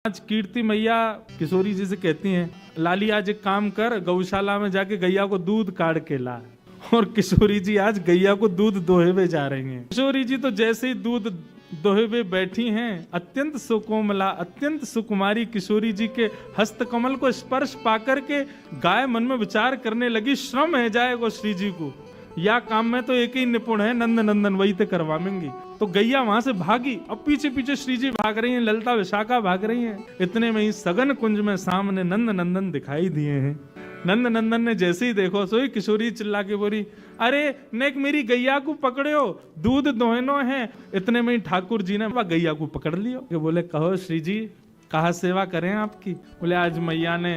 आज कीर्ति मैया किशोरी जी से कहती हैं, लाली आज एक काम कर, गौशाला में जाके गैया को दूध काट के ला। और किशोरी जी आज गैया को दूध दोहे हुए जा रही हैं। किशोरी जी तो जैसे ही दूध दोहे हुए बैठी हैं, अत्यंत सुकोमला, अत्यंत सुकुमारी किशोरी जी के हस्तकमल को स्पर्श पाकर के गाय मन में विचार करने लगी, श्रम है जाएगा श्री जी को, या काम में तो एक ही निपुण है, नंद नंदन वही तो करवाएंगी। तो गैया वहां से भागी, अब पीछे पीछे श्री जी भाग रही हैं, ललता विशाखा भाग रही हैं। इतने में ही सघन कुंज में सामने नंद नंदन दिखाई दिए हैं। नंद नंदन ने जैसे ही देखो सोई किशोरी चिल्ला के बोली, अरे नेक मेरी गैया को पकड़ो, दूध दोहनो है। इतने में ही ठाकुर जी ने गैया को पकड़ लियो। बोले कहो श्री जी, कहा सेवा करें आपकी? बोले आज मैया ने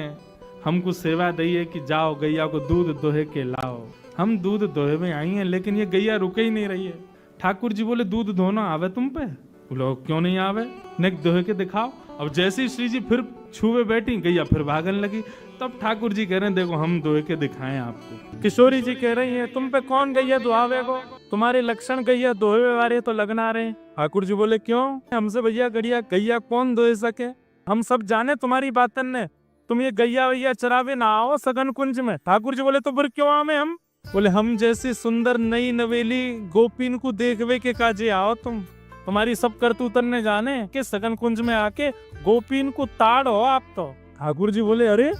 हमको सेवा दी है कि जाओ गैया को दूध दोहे के लाओ। हम दूध दोहे में आई हैं, लेकिन ये गैया रुके ही नहीं रही है। ठाकुर जी बोले दूध दोहना आवे तुम पे? बोलो क्यों नहीं आवे, नेक दोहे के दिखाओ। अब जैसे ही श्री जी फिर छुए बैठी, गैया फिर भागने लगी। तब ठाकुर जी कह रहे हैं, देखो हम दोहे के दिखाएं आपको। किशोरी जी कह रही है, तुम पे कौन गैया दुहावे को? तुम्हारे लक्षण गैया दोहे वाले तो लगना रहे। ठाकुर जी बोले क्यों? हमसे भैया गैया कौन दोहे सके? हम सब जाने तुम्हारी बातन ने, तुम ये गैया वैया चरावे ना आओ सघन कुंज में। ठाकुर जी बोले तो फिर क्यों आवे हम? बोले हम जैसी सुंदर नई नवेली गोपीन को देखवे के काजे आओ तुम। तुम्हारी सब करतूतन ने जाने कि सघन कुंज में आके गोपीन को ताड़ हो आप तो। ठाकुर जी बोले अरे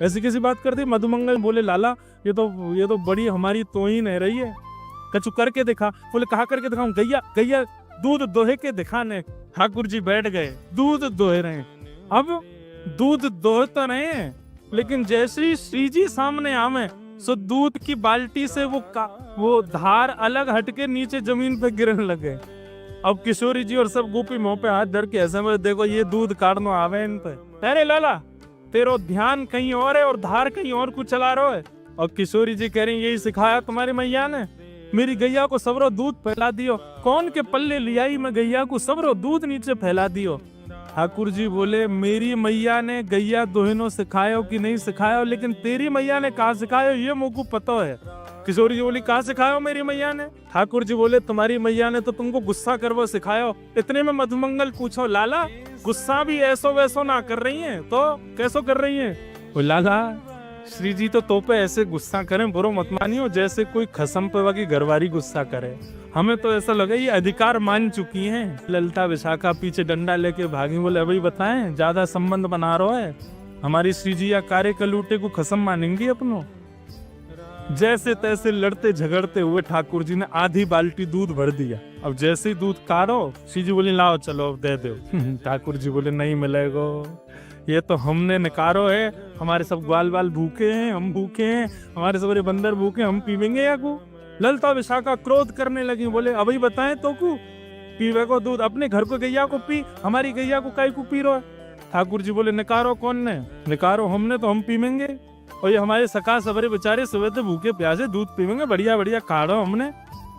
ऐसी कैसी बात कर दी? मधुमंगल बोले लाला ये तो बड़ी हमारी तोहीन है रही है, कछु करके दिखा। बोले कहा करके दिखाऊं? गैया दूध दोहे के दिखाने। ठाकुर जी बैठ गए, दूध दोहे रहे। अब दूध दोहे तो रहे हैं, लेकिन जैसे ही श्री जी सामने आवे सो दूध की बाल्टी से वो धार अलग हटके नीचे जमीन पे गिरने लगे। अब किशोरी जी और सब गोपी मुंह पे हाथ धर के ऐसे में, देखो ये दूध काटनो आवे इन पे। अरे लाला तेरो ध्यान कहीं और है और धार कहीं और कुछ चला रहा है। और किशोरी जी कह रही यही सिखाया तुम्हारी मैया ने, मेरी गैया को सबरो दूध फैला दियो। कौन के पल्ले लियाई मैं गैया को सबरो दूध नीचे फैला दियो। ठाकुर जी बोले मेरी मैया ने गैया दोहिनो सिखायो कि नहीं सिखायो, लेकिन तेरी मैया ने कहा सिखायो ये मुझको पता है। किशोरी जी बोली कहा सिखायो मेरी मैया ने? ठाकुर जी बोले तुम्हारी मैया ने तो तुमको गुस्सा करवो सिखायो। इतने में मधुमंगल पूछो लाला गुस्सा भी ऐसो वैसो ना कर रही है तो कैसो कर रही है? लाला श्री जी तो पे ऐसे गुस्सा करें बुरो मत मानियो जैसे कोई खसम पे की घरवारी गुस्सा करे। हमें तो ऐसा लगा ये अधिकार मान चुकी हैं। ललता विशाखा पीछे डंडा लेके भागी। बोले अभी बताएं ज्यादा संबंध बना रहा है, हमारी श्री जी या कार्य कलूटे को खसम मानेंगी अपनों? जैसे तैसे लड़ते झगड़ते हुए ठाकुर जी ने आधी बाल्टी दूध भर दिया। अब जैसे ही दूध कारो श्री जी बोली लाओ चलो दे दो। ठाकुर जी बोले नहीं मिलेगा, ये तो हमने निकारो है, हमारे सब ग्वाल बाल भूखे हैं, हम भूखे हैं, हमारे सबरे बंदर भूखे, हम पीवेंगे या को? ललता विशाखा क्रोध करने लगी। बोले अभी बताएं तो को पीवे को दूध, अपने घर को गैया को पी, हमारी गैया को काई को पी रहा है? ठाकुर जी बोले निकारो कौन ने? निकारो हमने तो हम पीवेंगे, और ये हमारे सखा सबरे बेचारे सुबह तो भूखे प्यासे दूध पीवेंगे, बढ़िया बढ़िया काढ़ो हमने।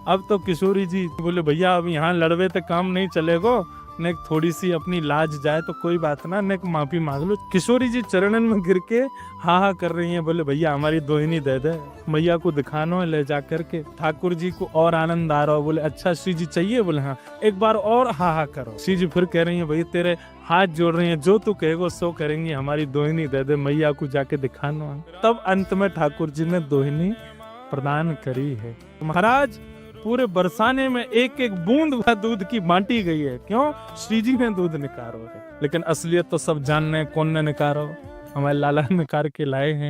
अब तो किशोरी जी बोले भैया अब यहाँ लड़वे तो काम नहीं चलेगा, ने थोड़ी सी अपनी लाज जाए तो कोई बात ना, ने माफी मांग लो। किशोरी जी चरणन में गिर के हा कर रही हैं। बोले भैया हमारी दोहिनी दे दे, मैया को दिखानो है ले जा करके। ठाकुर जी को और आनंद आ रहा हो। बोले अच्छा श्री जी चाहिए? बोले हाँ एक बार और हा करो। श्री जी फिर कह रही है भाई तेरे हाथ जोड़ रही हैं, जो तू कहेगो सो करेंगे, हमारी दोहिनी दे दे, मैया को जाके दिखानो। तब अंत में ठाकुर जी ने दोहिनी प्रदान करी है। महाराज पूरे बरसाने में एक एक बूंद दूध की बांटी गई है। क्यों? श्री जी ने दूध निकारो है, लेकिन असलियत तो सब जानने कौन ने निकारो, हमारे लाला निकार के लाए हैं।